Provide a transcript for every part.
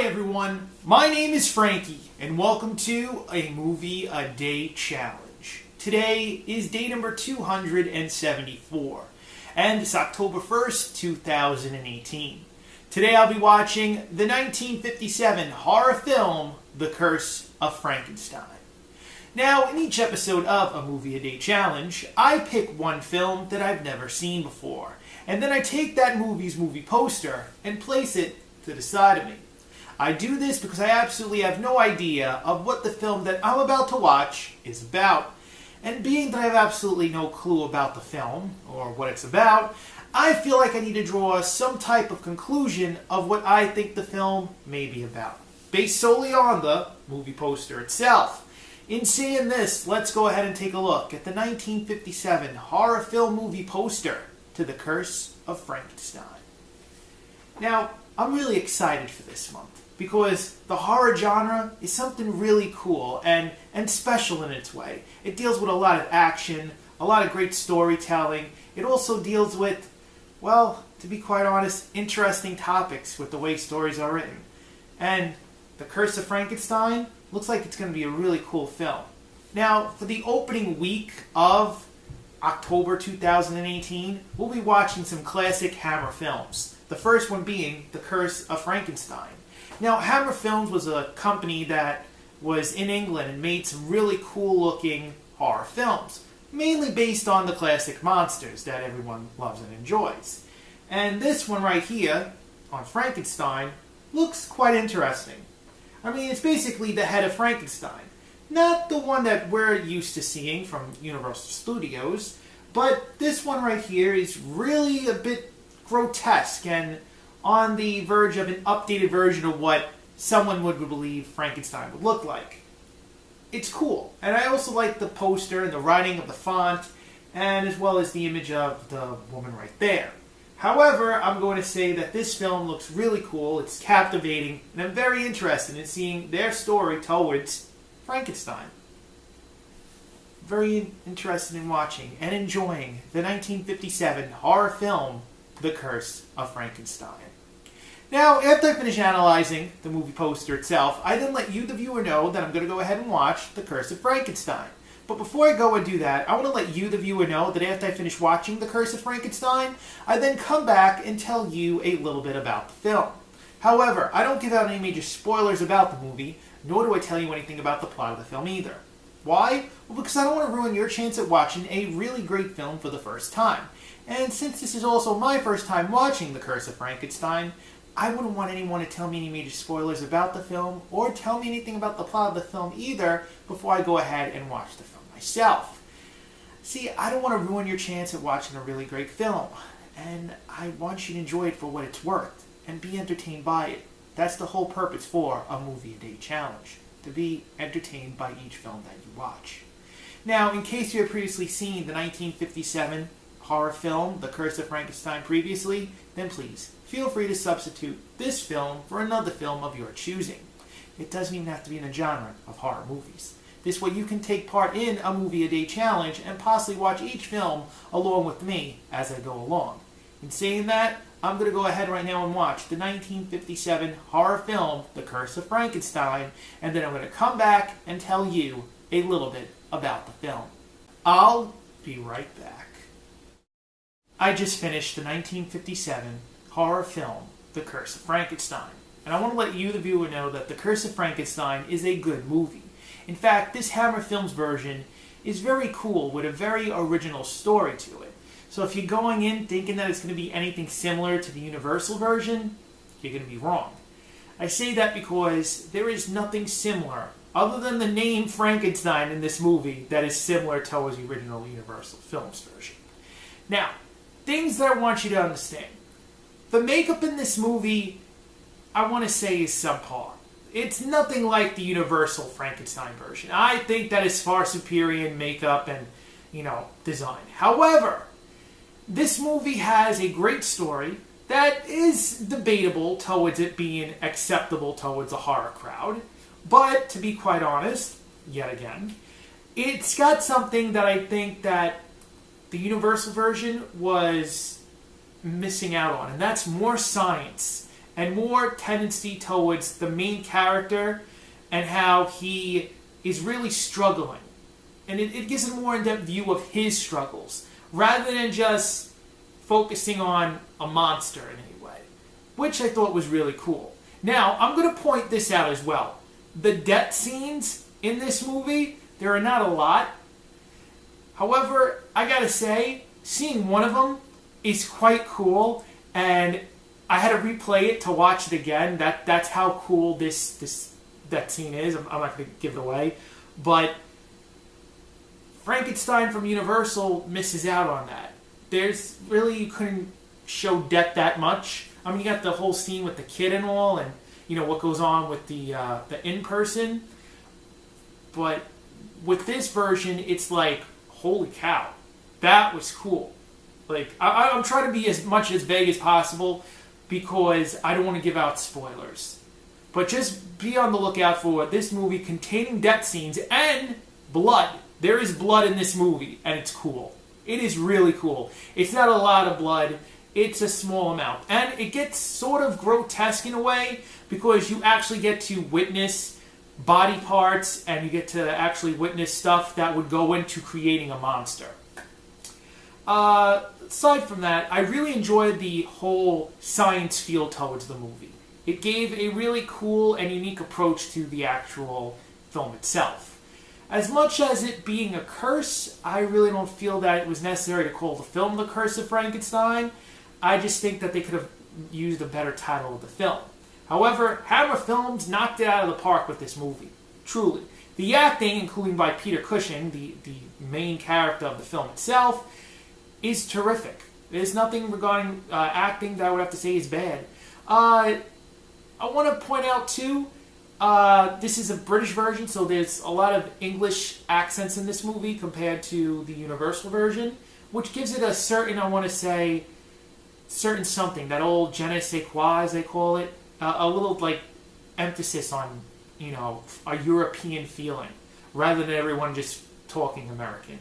Hi everyone, my name is Frankie, and welcome to a Movie a Day Challenge. Today is day number 274, and it's October 1st, 2018. Today I'll be watching the 1957 horror film, The Curse of Frankenstein. Now, in each episode of a Movie a Day Challenge, I pick one film that I've never seen before, and then I take that movie's movie poster and place it to the side of me. I do this because I absolutely have no idea of what the film that I'm about to watch is about. And being that I have absolutely no clue about the film, or what it's about, I feel like I need to draw some type of conclusion of what I think the film may be about, based solely on the movie poster itself. In saying this, let's go ahead and take a look at the 1957 horror film movie poster to The Curse of Frankenstein. Now, I'm really excited for this month, because the horror genre is something really cool and special in its way. It deals with a lot of action, a lot of great storytelling. It also deals with, well, to be quite honest, interesting topics with the way stories are written. And The Curse of Frankenstein looks like it's going to be a really cool film. Now, for the opening week of October 2018, we'll be watching some classic Hammer films. The first one being The Curse of Frankenstein. Now, Hammer Films was a company that was in England and made some really cool-looking horror films, mainly based on the classic monsters that everyone loves and enjoys. And this one right here, on Frankenstein, looks quite interesting. I mean, it's basically the head of Frankenstein. Not the one that we're used to seeing from Universal Studios, but this one right here is really a bit grotesque and on the verge of an updated version of what someone would believe Frankenstein would look like. It's cool, and I also like the poster and the writing of the font, and as well as the image of the woman right there. However, I'm going to say that this film looks really cool, it's captivating, and I'm very interested in seeing their story towards Frankenstein. Very interested in watching and enjoying the 1957 horror film, The Curse of Frankenstein. Now, after I finish analyzing the movie poster itself, I then let you, the viewer, know that I'm going to go ahead and watch The Curse of Frankenstein. But before I go and do that, I want to let you, the viewer, know that after I finish watching The Curse of Frankenstein, I then come back and tell you a little bit about the film. However, I don't give out any major spoilers about the movie, nor do I tell you anything about the plot of the film either. Why? Well, because I don't want to ruin your chance at watching a really great film for the first time. And since this is also my first time watching The Curse of Frankenstein, I wouldn't want anyone to tell me any major spoilers about the film or tell me anything about the plot of the film either before I go ahead and watch the film myself. See, I don't want to ruin your chance at watching a really great film, and I want you to enjoy it for what it's worth and be entertained by it. That's the whole purpose for a Movie a Day Challenge, to be entertained by each film that you watch. Now, in case you have previously seen the 1957 horror film, The Curse of Frankenstein, previously, then please, feel free to substitute this film for another film of your choosing. It doesn't even have to be in the genre of horror movies. This way you can take part in a Movie a Day Challenge and possibly watch each film along with me as I go along. In saying that, I'm going to go ahead right now and watch the 1957 horror film, The Curse of Frankenstein, and then I'm going to come back and tell you a little bit about the film. I'll be right back. I just finished the 1957 horror film, The Curse of Frankenstein. And I want to let you, the viewer, know that The Curse of Frankenstein is a good movie. In fact, this Hammer Films version is very cool with a very original story to it. So if you're going in thinking that it's going to be anything similar to the Universal version, you're going to be wrong. I say that because there is nothing similar, other than the name Frankenstein in this movie, that is similar to the original Universal Films version. Now, things that I want you to understand. The makeup in this movie, I want to say, is subpar. It's nothing like the Universal Frankenstein version. I think that is far superior in makeup and, design. However, this movie has a great story that is debatable towards it being acceptable towards a horror crowd. But, to be quite honest, yet again, it's got something that I think that the Universal version was missing out on, and that's more science and more tendency towards the main character and how he is really struggling. And it gives a more in-depth view of his struggles, rather than just focusing on a monster in any way, which I thought was really cool. Now, I'm going to point this out as well. The death scenes in this movie, there are not a lot. However, I gotta say, seeing one of them is quite cool, and I had to replay it to watch it again. That's how cool that scene is. I'm not going to give it away. But Frankenstein from Universal misses out on that. There's really, you couldn't show death that much. I mean, you got the whole scene with the kid and all, and you know what goes on with the in-person. But with this version, it's like, holy cow, that was cool. Like, I'm trying to be as much as vague as possible because I don't want to give out spoilers. But just be on the lookout for this movie containing death scenes and blood. There is blood in this movie, and it's cool. It is really cool. It's not a lot of blood. It's a small amount. And it gets sort of grotesque in a way because you actually get to witness body parts and you get to actually witness stuff that would go into creating a monster. Aside from that, I really enjoyed the whole science feel towards the movie. It gave a really cool and unique approach to the actual film itself. As much as it being a curse, I really don't feel that it was necessary to call the film The Curse of Frankenstein. I just think that they could have used a better title of the film. However, Hammer Films knocked it out of the park with this movie. Truly. The acting, including by Peter Cushing, the main character of the film itself, is terrific. There's nothing regarding acting that I would have to say is bad. I want to point out, too, this is a British version, so there's a lot of English accents in this movie compared to the Universal version, which gives it a certain, I want to say, certain something, that old je ne sais quoi, as they call it, a little, like, emphasis on, you know, a European feeling, rather than everyone just talking American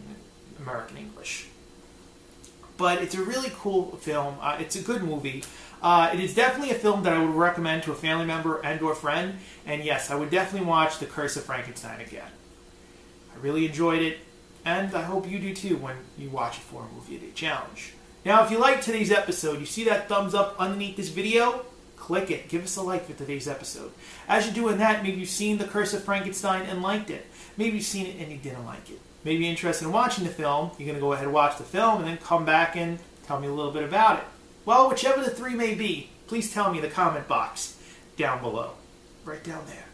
English. But it's a really cool film. It's a good movie. It is definitely a film that I would recommend to a family member and or friend. And yes, I would definitely watch The Curse of Frankenstein again. I really enjoyed it, and I hope you do too when you watch it for a Movie a Day Challenge. Now, if you liked today's episode, you see that thumbs up underneath this video? Click it. Give us a like for today's episode. As you're doing that, maybe you've seen The Curse of Frankenstein and liked it. Maybe you've seen it and you didn't like it. Maybe you're interested in watching the film. You're going to go ahead and watch the film and then come back and tell me a little bit about it. Well, whichever the three may be, please tell me in the comment box down below. Right down there.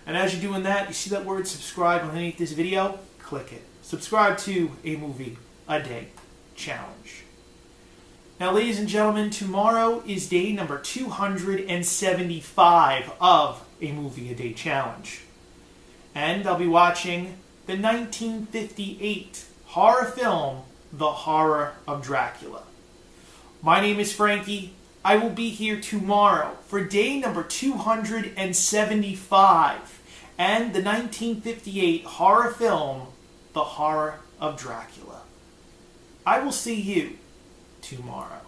And as you're doing that, you see that word subscribe underneath this video? Click it. Subscribe to A Movie a Day Challenge. Now, ladies and gentlemen, tomorrow is day number 275 of A Movie a Day Challenge. And I'll be watching the 1958 horror film, The Horror of Dracula. My name is Frankie. I will be here tomorrow for day number 275 and the 1958 horror film, The Horror of Dracula. I will see you tomorrow.